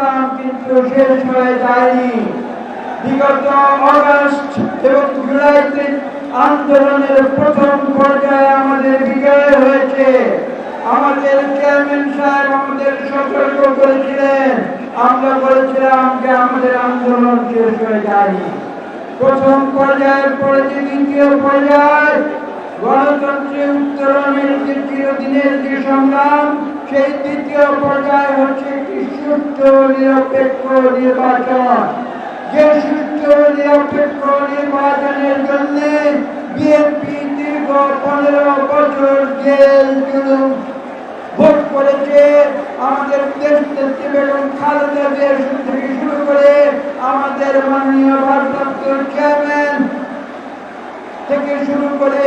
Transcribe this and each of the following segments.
সংগ্রাম কিন্তু শেষ হয়ে যায়নি। বিগত অগস্ট এবং জুলাইতে আন্দোলনের প্রথম পর্যায়ে আমাদের বিজয় হয়েছে। আমাদের চেয়ারম্যান সাহেব আমাদের সতর্ক করেছিলেন, আমরা বলেছিলাম যে আমাদের আন্দোলন শেষ হয়ে যায়নি। প্রথম পর্যায়ের পরে যে দ্বিতীয় পর্যায় গণতন্ত্রের উত্তরণের যে চিরদিনের যে সংগ্রাম, সেই দ্বিতীয় পর্যায় হচ্ছে একটি সুষ্ঠু নিরপেক্ষ নির্বাচন। যে সুষ্ঠু নিরপেক্ষ নির্বাচনের জন্য বিএনপি দীর্ঘ 15 বছর জেল জুলুম ভোগ করেছে। আমাদের দেশ নেত্রী বেগম খালেদা জিয়া থেকে শুরু করে আমাদের মাননীয় ভারপ্রাপ্ত চেয়ারম্যান থেকে শুরু করে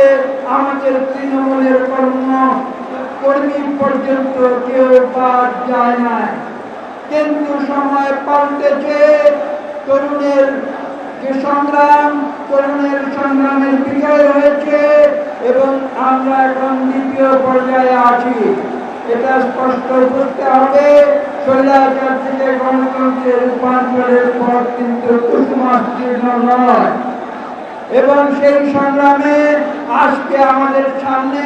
আমাদের তৃণমূলের কর্মী পর্যন্ত কেউ বাদ যায় না। কিন্তু সময় পাল্টেছে, তরুণের যে সংগ্রাম, তরুণের সংগ্রামের বিজয় হয়েছে এবং আমরা এখন দ্বিতীয় পর্যায়ে আছি। এটা স্পষ্ট বুঝতে হবে, স্বৈরাচার থেকে গণতন্ত্রের রূপান্তরের পর কিন্তু কুসুমাস্তীর্ণ নয়। এবং সেই সংগ্রামে আজকে আমাদের সামনে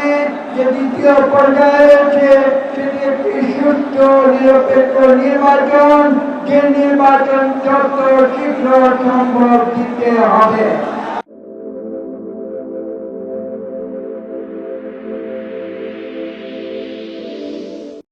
যে দ্বিতীয় পর্যায়ে রয়েছে সেটি একটি সুষ্ঠু নিরপেক্ষ নির্বাচন, যে নির্বাচন যত শীঘ্র সম্ভব দিতে হবে।